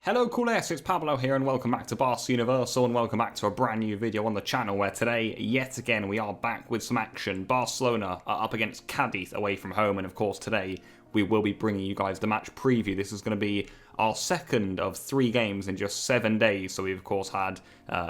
Hello Culers, it's Pablo here and welcome back to Barca Universal and welcome back to a brand new video on the channel where today, yet again, we are back with some action. Barcelona are up against Cádiz away from home, and of course today we will be bringing you guys the match preview. This is going to be our second of 3 games in just 7 days. So we've of course had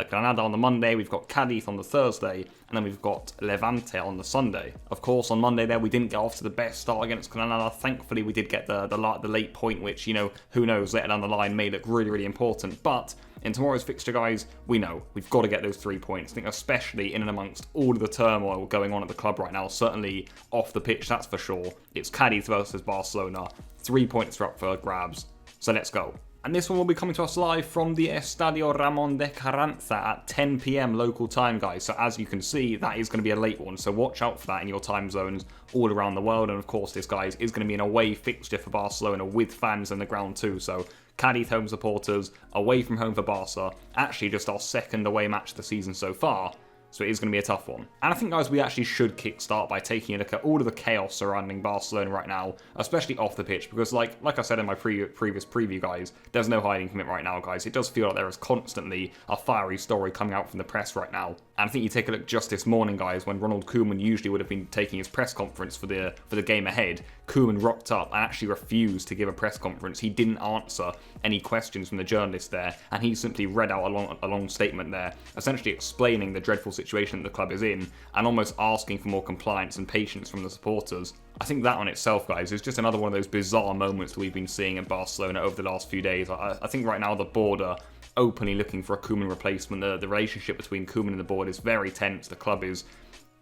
Granada on the Monday, we've got Cádiz on the Thursday, and then we've got Levante on the Sunday. Of course, on Monday there we didn't get off to the best start against Granada. Thankfully we did get the late point, which, you know, who knows, later down the line may look really, really important. But in tomorrow's fixture, guys, we know we've got to get those 3 points. I think especially in and amongst all of the turmoil going on at the club right now, certainly off the pitch, that's for sure. It's Cádiz versus Barcelona. 3 points are up for grabs. So let's go. And this one will be coming to us live from the Estadio Ramón de Carranza at 10 PM local time, guys. So as you can see, that is going to be a late one. So watch out for that in your time zones all around the world. And of course, this, guys, is going to be an away fixture for Barcelona with fans in the ground too. So Cádiz home supporters, away from home for Barca. Actually, just our second away match of the season so far. So it is going to be a tough one. And I think, guys, we actually should kickstart by taking a look at all of the chaos surrounding Barcelona right now, especially off the pitch, because like I said in my previous preview, guys, there's no hiding from it right now, guys. It does feel like there is constantly a fiery story coming out from the press right now. And I think you take a look just this morning, guys, when Ronald Koeman usually would have been taking his press conference for the game ahead. Koeman rocked up and actually refused to give a press conference. He didn't answer any questions from the journalists there, and he simply read out a long statement there, essentially explaining the dreadful situation that the club is in and almost asking for more compliance and patience from the supporters. I think that on itself, guys, is just another one of those bizarre moments that we've been seeing in Barcelona over the last few days. I think right now the board are openly looking for a Koeman replacement. The relationship between Koeman and the board is very tense. The club is,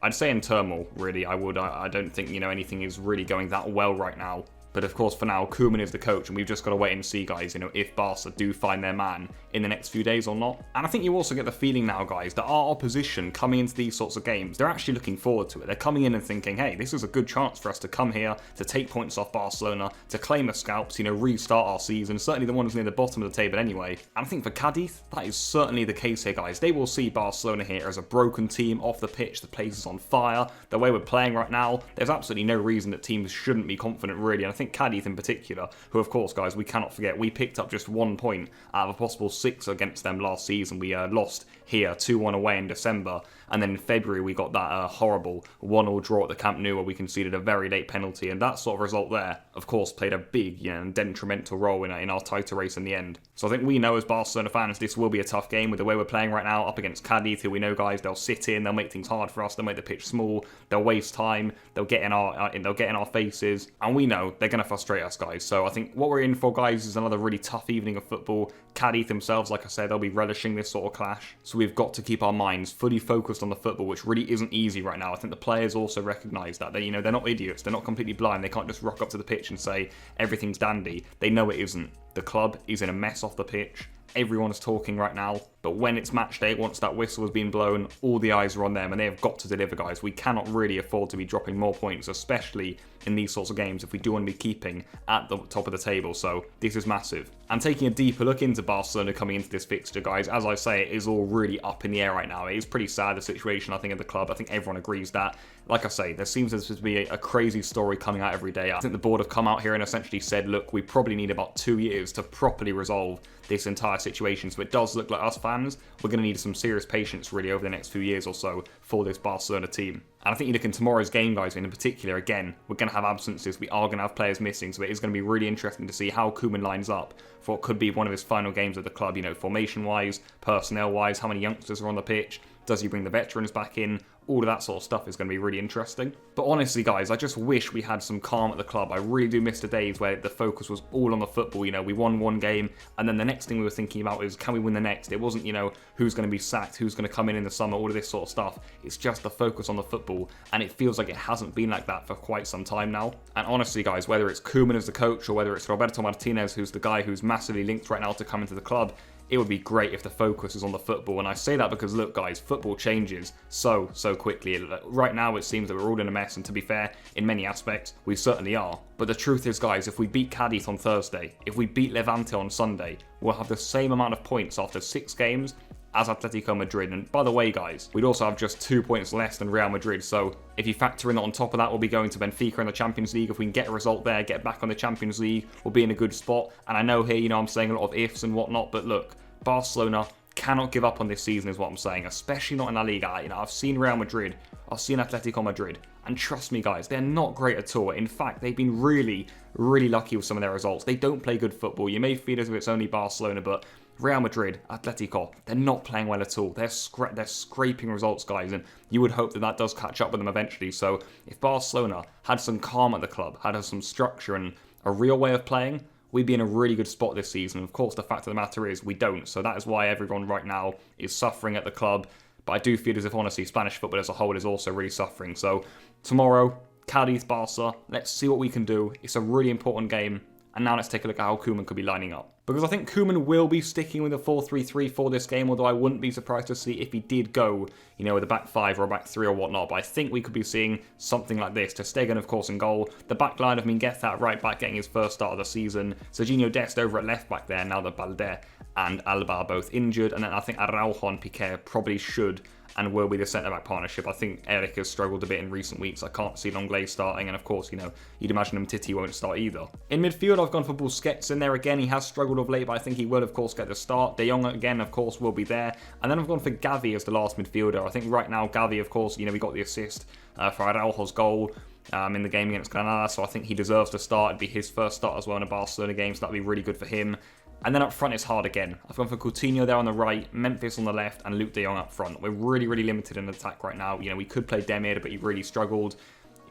I'd say, in turmoil, really. I don't think, you know, anything is really going that well right now. But of course, for now, Koeman is the coach, and we've just got to wait and see, guys, you know, if Barca do find their man in the next few days or not. And I think you also get the feeling now, guys, that our opposition coming into these sorts of games, they're actually looking forward to it. They're coming in and thinking, hey, this is a good chance for us to come here, to take points off Barcelona, to claim a scalps, you know, restart our season, certainly the ones near the bottom of the table anyway. And I think for Cádiz, that is certainly the case here, guys. They will see Barcelona here as a broken team off the pitch. The place is on fire. The way we're playing right now, there's absolutely no reason that teams shouldn't be confident, really. And I think Cádiz in particular, who of course, guys, we cannot forget, we picked up just 1 point out of a possible 6 against them last season. We lost here 2-1 away in December, and then in February we got that horrible 1-1 draw at the Camp Nou where we conceded a very late penalty, and that sort of result there, of course, played a big, you know, detrimental role in our title race in the end. So I think we know as Barcelona fans this will be a tough game with the way we're playing right now up against Cádiz, who we know, guys, they'll sit in, they'll make things hard for us, they'll make the pitch small, they'll waste time, they'll get in our faces, and we know they're going to frustrate us, guys. So I think what we're in for, guys, is another really tough evening of football. Cádiz themselves, like I said, they'll be relishing this sort of clash. So we've got to keep our minds fully focused on the football, which really isn't easy right now. I think the players also recognise that. You know, they're not idiots. They're not completely blind. They can't just rock up to the pitch and say everything's dandy. They know it isn't. The club is in a mess off the pitch. Everyone's talking right now, but when it's match day, once that whistle has been blown, all the eyes are on them, and they have got to deliver, guys. We cannot really afford to be dropping more points, especially in these sorts of games, if we do want to be keeping at the top of the table. So this is massive. And taking a deeper look into Barcelona coming into this fixture, guys, as I say, it is all really up in the air right now. It is pretty sad, the situation, I think, at the club. I think everyone agrees that. Like I say, there seems to be a crazy story coming out every day. I think the board have come out here and essentially said, look, we probably need about 2 years to properly resolve this entire situation. So it does look like us fans, we're going to need some serious patience really over the next few years or so for this Barcelona team. And I think you look in tomorrow's game, guys, in particular, again, we're going to have absences. We are going to have players missing. So it is going to be really interesting to see how Koeman lines up for what could be one of his final games at the club, you know, formation-wise, personnel-wise, how many youngsters are on the pitch. Does he bring the veterans back in? All of that sort of stuff is going to be really interesting. But honestly, guys, I just wish we had some calm at the club. I really do miss the days where the focus was all on the football. You know, we won 1 game, and then the next thing we were thinking about is, can we win the next? It wasn't, you know, who's going to be sacked, who's going to come in the summer, all of this sort of stuff. It's just the focus on the football, and it feels like it hasn't been like that for quite some time now. And honestly, guys, whether it's Koeman as the coach or whether it's Roberto Martinez, who's the guy who's massively linked right now to come into the club, it would be great if the focus is on the football. And I say that because, look, guys, football changes so quickly. Right now, it seems that we're all in a mess, and to be fair, in many aspects, we certainly are. But the truth is, guys, if we beat Cádiz on Thursday, if we beat Levante on Sunday, we'll have the same amount of points after 6 games as Atletico Madrid. And by the way, guys, we'd also have just 2 points less than Real Madrid. So if you factor in that on top of that, we'll be going to Benfica in the Champions League. If we can get a result there, get back on the Champions League, we'll be in a good spot. And I know here, you know, I'm saying a lot of ifs and whatnot, but look, Barcelona cannot give up on this season is what I'm saying, especially not in La Liga. You know, I've seen Real Madrid, I've seen Atletico Madrid, and trust me, guys, they're not great at all. In fact, they've been really, really lucky with some of their results. They don't play good football. You may feel as if it's only Barcelona, but Real Madrid, Atletico, they're not playing well at all. They're scraping results, guys, and you would hope that that does catch up with them eventually. So if Barcelona had some calm at the club, had some structure and a real way of playing, we'd be in a really good spot this season. Of course, the fact of the matter is we don't. So that is why everyone right now is suffering at the club. But I do feel as if, honestly, Spanish football as a whole is also really suffering. So tomorrow, Cádiz, Barca, let's see what we can do. It's a really important game. And now let's take a look at how Koeman could be lining up. Because I think Koeman will be sticking with a 4-3-3 for this game, although I wouldn't be surprised to see if he did go, you know, with a back five or a back three or whatnot. But I think we could be seeing something like this. Ter Stegen, of course, in goal. The back line of Mingueza at right back getting his first start of the season. Serginho Dest over at left back there, now that Balde and Alba are both injured. And then I think Araujo and Piqué probably should and will be the centre-back partnership. I think Eric has struggled a bit in recent weeks. I can't see Longley starting, and of course, you know, you'd imagine Titi won't start either. In midfield, I've gone for Busquets in there again. He has struggled of late, but I think he will, of course, get the start. De Jong, again, of course, will be there. And then I've gone for Gavi as the last midfielder. I think right now, Gavi, of course, you know, we got the assist for Araujo's goal in the game against Granada, so I think he deserves to start. It'd be his first start as well in a Barcelona game, so that'd be really good for him. And then up front, it's hard again. I've gone for Coutinho there on the right, Memphis on the left, and Luke de Jong up front. We're really, really limited in attack right now. You know, we could play Demir, but he really struggled.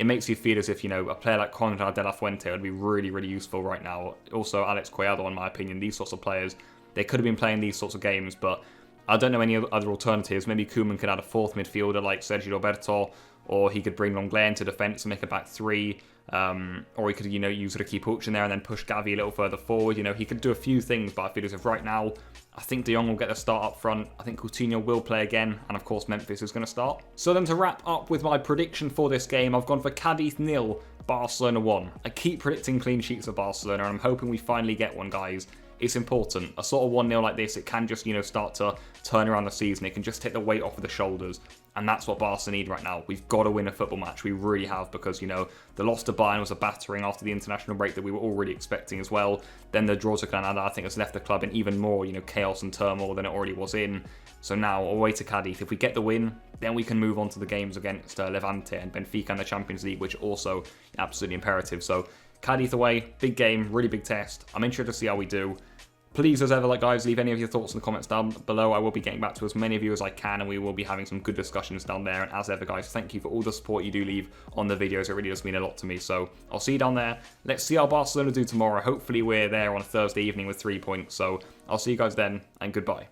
It makes you feel as if, you know, a player like Conrad de la Fuente would be really, really useful right now. Also, Alex Collado, in my opinion, these sorts of players, they could have been playing these sorts of games, but I don't know any other alternatives. Maybe Koeman could add a fourth midfielder like Sergio Roberto, or he could bring Longley into defence and make a back three. Or he could, you know, use Ricky Puig in there and then push Gavi a little further forward. You know, he could do a few things, but I feel as if right now, I think De Jong will get the start up front. I think Coutinho will play again, and of course Memphis is going to start. So then to wrap up with my prediction for this game, I've gone for Cádiz 0, Barcelona 1. I keep predicting clean sheets for Barcelona, and I'm hoping we finally get one, guys. It's important. A sort of 1-0 like this, it can just, you know, start to turn around the season. It can just take the weight off of the shoulders. And that's what Barca need right now. We've got to win a football match. We really have, because, you know, the loss to Bayern was a battering after the international break that we were already expecting as well. Then the draw to Granada, I think, has left the club in even more, you know, chaos and turmoil than it already was in. So now, away to Cádiz. If we get the win, then we can move on to the games against Levante and Benfica in the Champions League, which are also absolutely imperative. So Cádiz away, big game, really big test. I'm interested to see how we do. Please, as ever, guys, leave any of your thoughts in the comments down below. I will be getting back to as many of you as I can, and we will be having some good discussions down there. And as ever, guys, thank you for all the support you do leave on the videos. It really does mean a lot to me. So I'll see you down there. Let's see how Barcelona do tomorrow. Hopefully we're there on a Thursday evening with 3 points. So I'll see you guys then, and goodbye.